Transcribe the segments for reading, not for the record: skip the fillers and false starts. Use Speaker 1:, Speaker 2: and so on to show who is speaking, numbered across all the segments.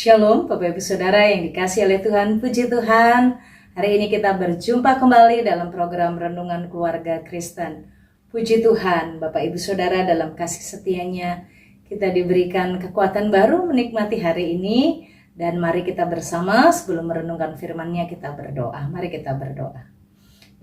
Speaker 1: Shalom Bapak Ibu Saudara yang dikasihi oleh Tuhan, puji Tuhan. Hari ini kita berjumpa kembali dalam program Renungan Keluarga Kristen. Puji Tuhan Bapak Ibu Saudara, dalam kasih setianya kita diberikan kekuatan baru menikmati hari ini. Dan mari kita bersama sebelum merenungkan firman-Nya kita berdoa. Mari kita berdoa.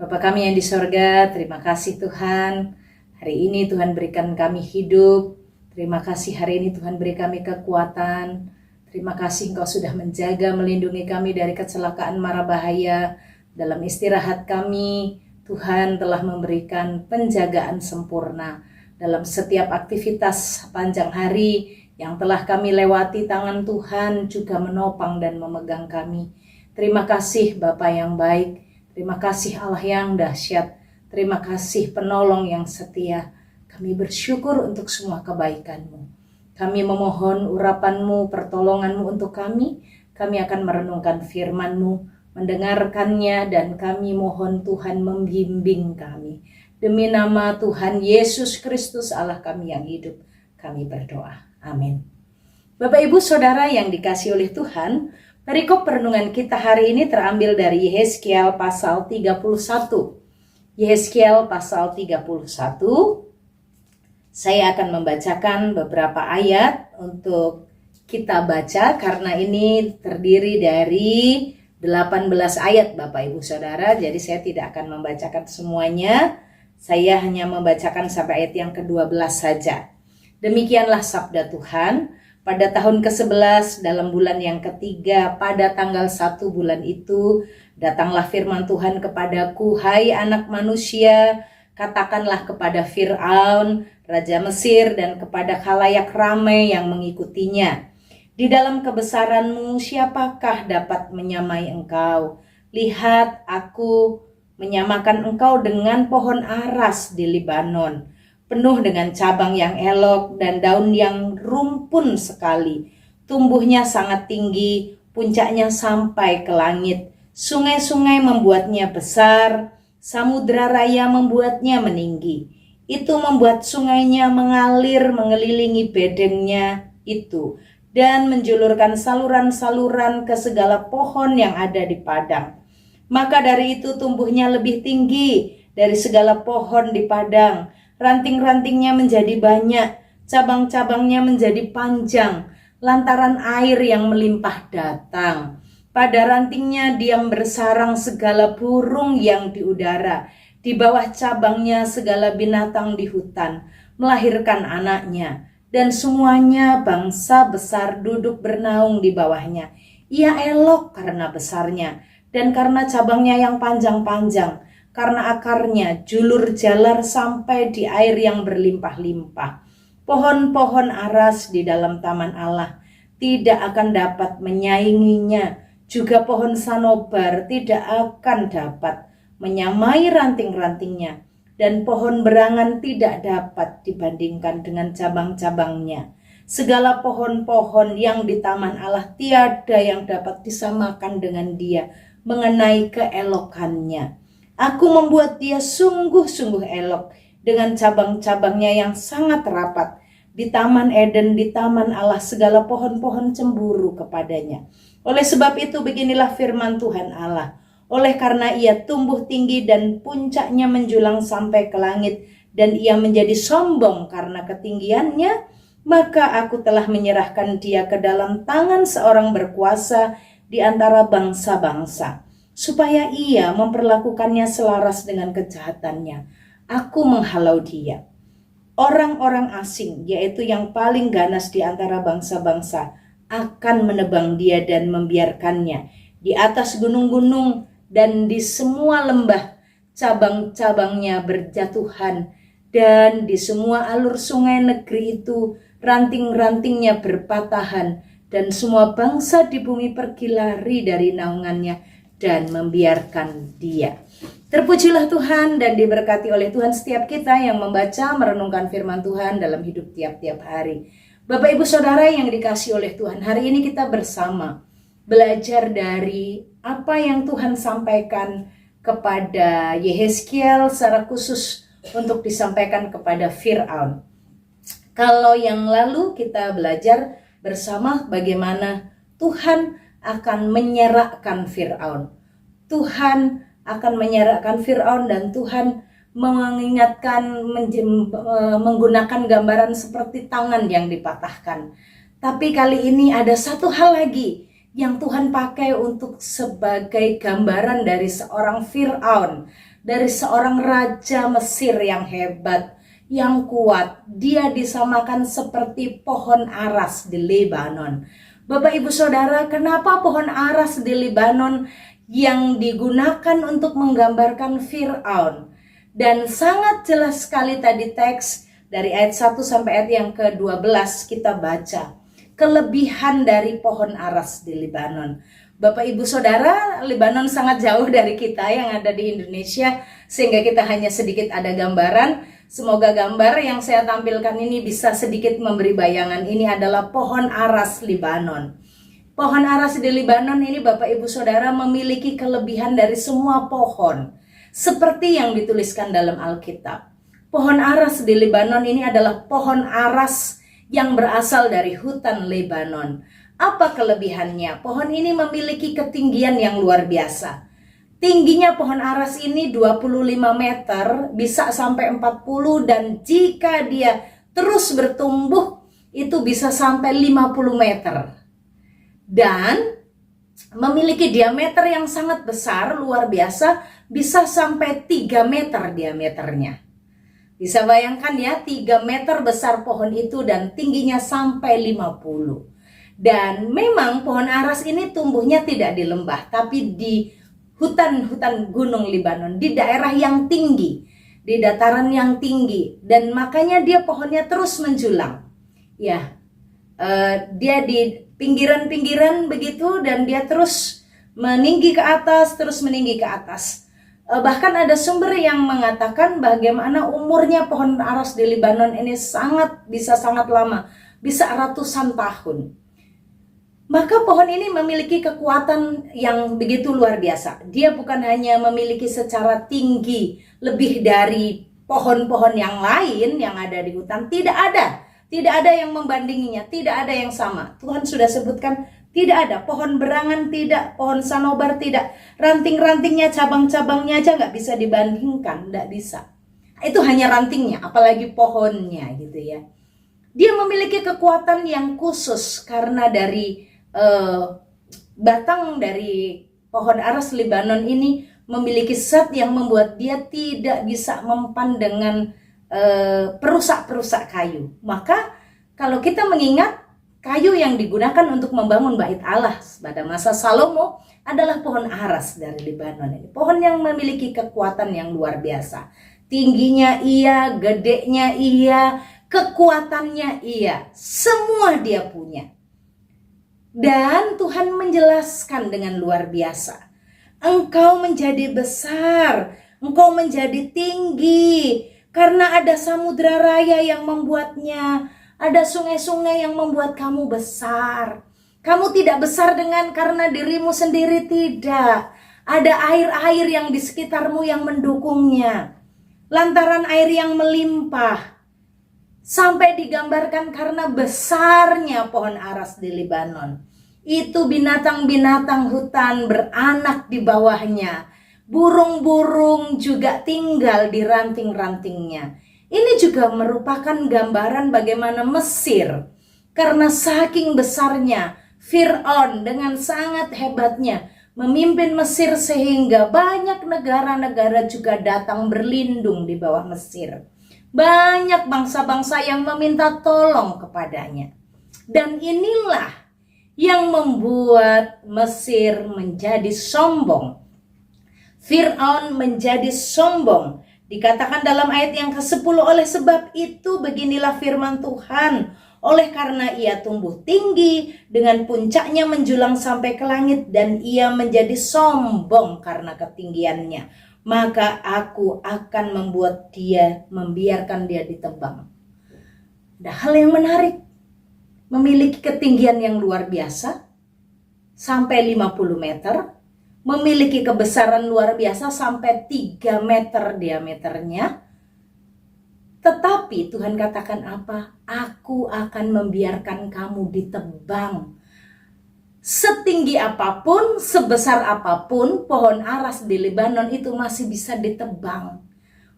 Speaker 1: Bapa kami yang di sorga, terima kasih Tuhan. Hari ini Tuhan berikan kami hidup. Terima kasih hari ini Tuhan beri kami kekuatan. Terima kasih Engkau sudah menjaga, melindungi kami dari kecelakaan mara bahaya. Dalam istirahat kami, Tuhan telah memberikan penjagaan sempurna. Dalam setiap aktivitas panjang hari yang telah kami lewati, tangan Tuhan juga menopang dan memegang kami. Terima kasih Bapa yang baik. Terima kasih Allah yang dahsyat. Terima kasih penolong yang setia. Kami bersyukur untuk semua kebaikan-Mu. Kami memohon urapan-Mu, pertolongan-Mu untuk kami. Kami akan merenungkan firman-Mu, mendengarkannya, dan kami mohon Tuhan membimbing kami. Demi nama Tuhan Yesus Kristus Allah kami yang hidup, kami berdoa. Amin. Bapak Ibu Saudara yang dikasihi oleh Tuhan, perikop perenungan kita hari ini terambil dari Yehezkiel pasal 31. Yehezkiel pasal 31. Saya akan membacakan beberapa ayat untuk kita baca karena ini terdiri dari 18 ayat Bapak Ibu Saudara. Jadi saya tidak akan membacakan semuanya. Saya hanya membacakan sampai ayat yang ke-12 saja. Demikianlah sabda Tuhan. Pada tahun ke-11 dalam bulan yang ketiga pada tanggal 1 bulan itu, datanglah firman Tuhan kepadaku, hai anak manusia, katakanlah kepada Fir'aun, Raja Mesir, dan kepada khalayak ramai yang mengikutinya. Di dalam kebesaranmu, siapakah dapat menyamai engkau? Lihat, aku menyamakan engkau dengan pohon aras di Libanon, penuh dengan cabang yang elok dan daun yang rumpun sekali. Tumbuhnya sangat tinggi, puncaknya sampai ke langit. Sungai-sungai membuatnya besar, samudra raya membuatnya meninggi. Itu membuat sungainya mengalir mengelilingi bedengnya itu, dan menjulurkan saluran-saluran ke segala pohon yang ada di padang. Maka dari itu tumbuhnya lebih tinggi dari segala pohon di padang. Ranting-rantingnya menjadi banyak, cabang-cabangnya menjadi panjang, lantaran air yang melimpah datang. Pada rantingnya diam bersarang segala burung yang di udara. Di bawah cabangnya segala binatang di hutan melahirkan anaknya. Dan semuanya bangsa besar duduk bernaung di bawahnya. Ia elok karena besarnya dan karena cabangnya yang panjang-panjang. Karena akarnya julur jalar sampai di air yang berlimpah-limpah. Pohon-pohon aras di dalam taman Allah tidak akan dapat menyainginya. Juga pohon sanobar tidak akan dapat menyamai ranting-rantingnya, dan pohon berangan tidak dapat dibandingkan dengan cabang-cabangnya. Segala pohon-pohon yang di taman Allah tiada yang dapat disamakan dengan dia mengenai keelokannya. Aku membuat dia sungguh-sungguh elok dengan cabang-cabangnya yang sangat rapat. Di Taman Eden, di Taman Allah, segala pohon-pohon cemburu kepadanya. Oleh sebab itu beginilah firman Tuhan Allah. Oleh karena ia tumbuh tinggi dan puncaknya menjulang sampai ke langit, dan ia menjadi sombong karena ketinggiannya, maka aku telah menyerahkan dia ke dalam tangan seorang berkuasa di antara bangsa-bangsa, supaya ia memperlakukannya selaras dengan kejahatannya. Aku menghalau dia. Orang-orang asing, yaitu yang paling ganas di antara bangsa-bangsa, akan menebang dia dan membiarkannya di atas gunung-gunung dan di semua lembah. Cabang-cabangnya berjatuhan, dan di semua alur sungai negeri itu ranting-rantingnya berpatahan, dan semua bangsa di bumi pergi lari dari naungannya dan membiarkan dia. Terpujilah Tuhan dan diberkati oleh Tuhan setiap kita yang membaca merenungkan firman Tuhan dalam hidup tiap-tiap hari. Bapak Ibu Saudara yang dikasihi oleh Tuhan, hari ini kita bersama belajar dari apa yang Tuhan sampaikan kepada Yehezkiel secara khusus untuk disampaikan kepada Fir'aun. Kalau yang lalu kita belajar bersama bagaimana Tuhan akan menyerahkan Firaun. Tuhan akan menyerahkan Firaun, dan Tuhan mengingatkan menggunakan gambaran seperti tangan yang dipatahkan. Tapi kali ini ada satu hal lagi yang Tuhan pakai untuk sebagai gambaran dari seorang Firaun, dari seorang raja Mesir yang hebat, yang kuat. Dia disamakan seperti pohon aras di Lebanon. Bapak Ibu Saudara, kenapa pohon aras di Lebanon yang digunakan untuk menggambarkan Firaun? Dan sangat jelas sekali tadi teks dari ayat 1 sampai ayat yang ke-12 kita baca kelebihan dari pohon aras di Lebanon. Bapak Ibu Saudara, Lebanon sangat jauh dari kita yang ada di Indonesia, sehingga kita hanya sedikit ada gambaran. Semoga gambar yang saya tampilkan ini bisa sedikit memberi bayangan. Ini adalah pohon aras Lebanon. Pohon aras di Lebanon ini Bapak Ibu Saudara memiliki kelebihan dari semua pohon, seperti yang dituliskan dalam Alkitab. Pohon aras di Lebanon ini adalah pohon aras yang berasal dari hutan Lebanon. Apa kelebihannya? Pohon ini memiliki ketinggian yang luar biasa. Tingginya pohon aras ini 25 meter, bisa sampai 40, dan jika dia terus bertumbuh itu bisa sampai 50 meter. Dan memiliki diameter yang sangat besar, luar biasa, bisa sampai 3 meter diameternya. Bisa bayangkan ya, 3 meter besar pohon itu dan tingginya sampai 50. Dan memang pohon aras ini tumbuhnya tidak di lembah, tapi di hutan-hutan gunung Lebanon, di daerah yang tinggi, di dataran yang tinggi, dan makanya dia pohonnya terus menjulang. Ya, dia di pinggiran-pinggiran begitu, dan dia terus meninggi ke atas, terus meninggi ke atas. Bahkan ada sumber yang mengatakan bagaimana umurnya pohon aras di Lebanon ini bisa sangat lama, bisa ratusan tahun. Maka pohon ini memiliki kekuatan yang begitu luar biasa. Dia bukan hanya memiliki secara tinggi lebih dari pohon-pohon yang lain yang ada di hutan. Tidak ada yang membandinginya, tidak ada yang sama. Tuhan sudah sebutkan tidak ada. Pohon berangan tidak, pohon sanobar tidak. Ranting-rantingnya, cabang-cabangnya aja nggak bisa dibandingkan, nggak bisa. Itu hanya rantingnya, apalagi pohonnya gitu ya. Dia memiliki kekuatan yang khusus karena dari batang dari pohon aras Lebanon ini memiliki zat yang membuat dia tidak bisa mempan dengan perusak-perusak kayu. Maka kalau kita mengingat kayu yang digunakan untuk membangun bait Allah pada masa Salomo adalah pohon aras dari Lebanon ini. Pohon yang memiliki kekuatan yang luar biasa. Tingginya iya, gedenya iya, kekuatannya iya, semua dia punya. Dan Tuhan menjelaskan dengan luar biasa. Engkau menjadi besar, engkau menjadi tinggi, karena ada samudra raya yang membuatnya, ada sungai-sungai yang membuat kamu besar. Kamu tidak besar karena dirimu sendiri, tidak. Ada air-air yang di sekitarmu yang mendukungnya. Lantaran air yang melimpah. Sampai digambarkan karena besarnya pohon aras di Lebanon. Itu binatang-binatang hutan beranak di bawahnya. Burung-burung juga tinggal di ranting-rantingnya. Ini juga merupakan gambaran bagaimana Mesir, karena saking besarnya Firaun dengan sangat hebatnya memimpin Mesir, sehingga banyak negara-negara juga datang berlindung di bawah Mesir. Banyak bangsa-bangsa yang meminta tolong kepadanya. Dan inilah yang membuat Mesir menjadi sombong. Firaun menjadi sombong. Dikatakan dalam ayat yang ke-10, oleh sebab itu beginilah firman Tuhan. Oleh karena ia tumbuh tinggi, dengan puncaknya menjulang sampai ke langit, dan ia menjadi sombong karena ketinggiannya, maka aku akan membiarkan dia ditebang. Ada hal yang menarik. Memiliki ketinggian yang luar biasa, sampai 50 meter. Memiliki kebesaran luar biasa, sampai 3 meter diameternya. Tetapi Tuhan katakan apa? Aku akan membiarkan kamu ditebang. Setinggi apapun, sebesar apapun, pohon aras di Lebanon itu masih bisa ditebang.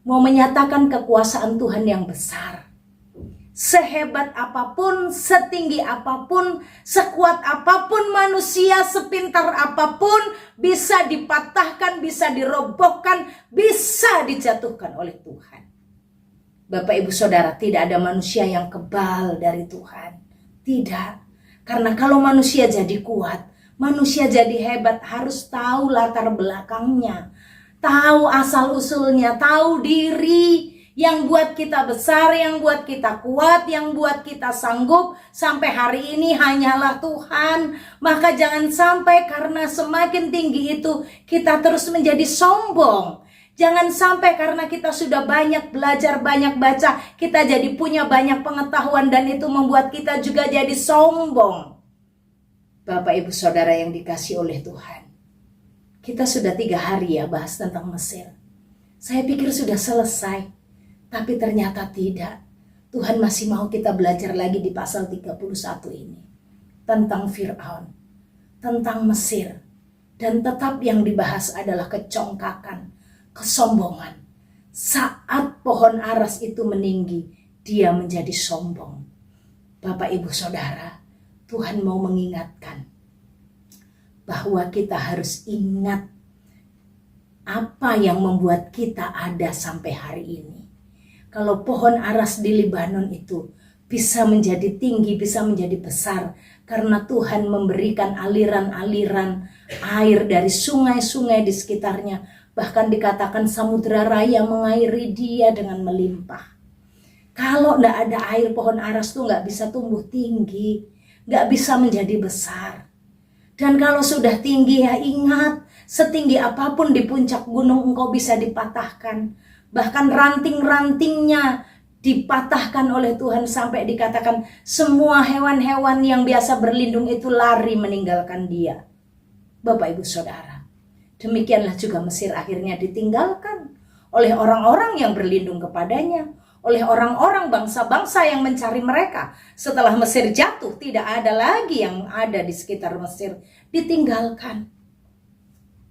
Speaker 1: Mau menyatakan kekuasaan Tuhan yang besar. Sehebat apapun, setinggi apapun, sekuat apapun manusia, sepintar apapun, bisa dipatahkan, bisa dirobohkan, bisa dijatuhkan oleh Tuhan. Bapak Ibu Saudara, tidak ada manusia yang kebal dari Tuhan. Tidak. Karena kalau manusia jadi kuat, manusia jadi hebat, harus tahu latar belakangnya, tahu asal-usulnya, tahu diri. Yang buat kita besar, yang buat kita kuat, yang buat kita sanggup sampai hari ini hanyalah Tuhan. Maka jangan sampai karena semakin tinggi itu kita terus menjadi sombong. Jangan sampai karena kita sudah banyak belajar, banyak baca, kita jadi punya banyak pengetahuan dan itu membuat kita juga jadi sombong. Bapak Ibu Saudara yang dikasih oleh Tuhan, kita sudah 3 hari ya bahas tentang Mesir. Saya pikir sudah selesai, tapi ternyata tidak. Tuhan masih mau kita belajar lagi di pasal 31 ini. Tentang Fir'aun, tentang Mesir. Dan tetap yang dibahas adalah kecongkakan, kesombongan. Saat pohon aras itu meninggi, dia menjadi sombong. Bapak Ibu Saudara, Tuhan mau mengingatkan bahwa kita harus ingat apa yang membuat kita ada sampai hari ini. Kalau pohon aras di Lebanon itu bisa menjadi tinggi, bisa menjadi besar, karena Tuhan memberikan aliran-aliran air dari sungai-sungai di sekitarnya. Bahkan dikatakan samudera raya mengairi dia dengan melimpah. Kalau tidak ada air, pohon aras tuh nggak bisa tumbuh tinggi, nggak bisa menjadi besar. Dan kalau sudah tinggi ya ingat, setinggi apapun di puncak gunung engkau bisa dipatahkan. Bahkan ranting-rantingnya dipatahkan oleh Tuhan sampai dikatakan semua hewan-hewan yang biasa berlindung itu lari meninggalkan dia. Bapak Ibu Saudara, demikianlah juga Mesir akhirnya ditinggalkan oleh orang-orang yang berlindung kepadanya, oleh orang-orang bangsa-bangsa yang mencari mereka. Setelah Mesir jatuh, tidak ada lagi yang ada di sekitar Mesir, ditinggalkan.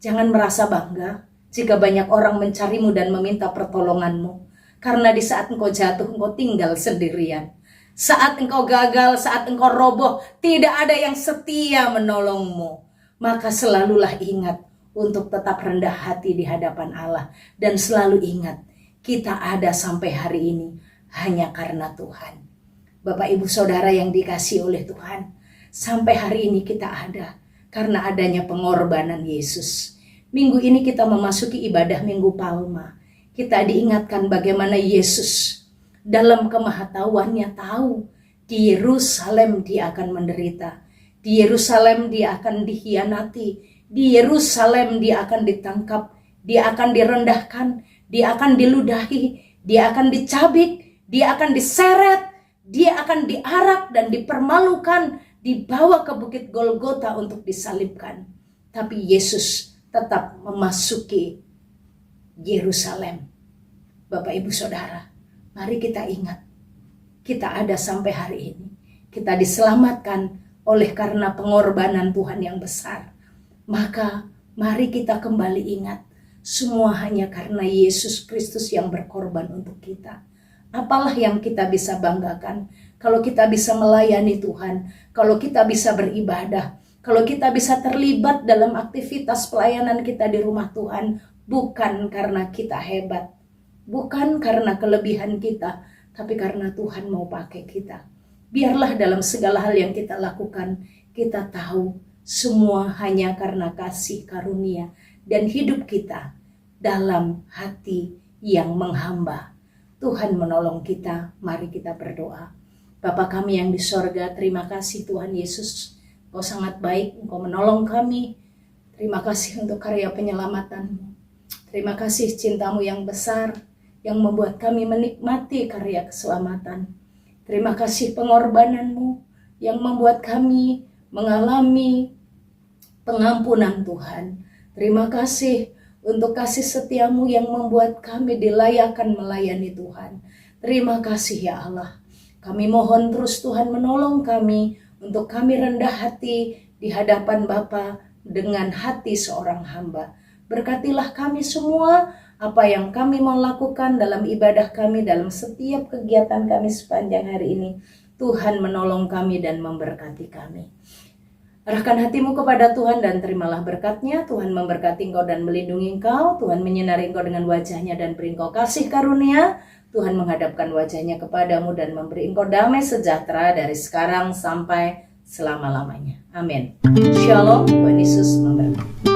Speaker 1: Jangan merasa bangga jika banyak orang mencarimu dan meminta pertolonganmu. Karena di saat engkau jatuh, engkau tinggal sendirian. Saat engkau gagal, saat engkau roboh, tidak ada yang setia menolongmu. Maka selalulah ingat untuk tetap rendah hati di hadapan Allah. Dan selalu ingat, kita ada sampai hari ini hanya karena Tuhan. Bapak Ibu Saudara yang dikasihi oleh Tuhan, sampai hari ini kita ada karena adanya pengorbanan Yesus. Minggu ini kita memasuki ibadah Minggu Palma. Kita diingatkan bagaimana Yesus dalam kemahatauannya tahu di Yerusalem dia akan menderita. Di Yerusalem dia akan dikhianati. Di Yerusalem dia akan ditangkap. Dia akan direndahkan. Dia akan diludahi. Dia akan dicabik. Dia akan diseret. Dia akan diarak dan dipermalukan. Dibawa ke bukit Golgota untuk disalibkan. Tapi Yesus tetap memasuki Yerusalem. Bapak Ibu Saudara, mari kita ingat. Kita ada sampai hari ini. Kita diselamatkan oleh karena pengorbanan Tuhan yang besar. Maka mari kita kembali ingat, semua hanya karena Yesus Kristus yang berkorban untuk kita. Apalah yang kita bisa banggakan kalau kita bisa melayani Tuhan, kalau kita bisa beribadah, kalau kita bisa terlibat dalam aktivitas pelayanan kita di rumah Tuhan, bukan karena kita hebat, bukan karena kelebihan kita, tapi karena Tuhan mau pakai kita. Biarlah dalam segala hal yang kita lakukan, kita tahu semua hanya karena kasih karunia dan hidup kita dalam hati yang menghamba. Tuhan menolong kita, mari kita berdoa. Bapa kami yang di sorga, terima kasih Tuhan Yesus. Engkau sangat baik, Engkau menolong kami. Terima kasih untuk karya penyelamatanmu. Terima kasih cintamu yang besar, yang membuat kami menikmati karya keselamatan. Terima kasih pengorbananmu yang membuat kami mengalami pengampunan Tuhan. Terima kasih untuk kasih setiamu yang membuat kami dilayakkan melayani Tuhan. Terima kasih ya Allah. Kami mohon terus Tuhan menolong kami untuk kami rendah hati di hadapan Bapa dengan hati seorang hamba. Berkatilah kami semua, apa yang kami mau lakukan dalam ibadah kami, dalam setiap kegiatan kami sepanjang hari ini. Tuhan menolong kami dan memberkati kami. Arahkan hatimu kepada Tuhan dan terimalah berkat-Nya. Tuhan memberkati engkau dan melindungi engkau. Tuhan menyinari engkau dengan wajah-Nya dan beri engkau kasih karunia. Tuhan menghadapkan wajah-Nya kepadamu dan memberi engkau damai sejahtera dari sekarang sampai selama-lamanya. Amin. Shalom. Tuhan Yesus memberkati.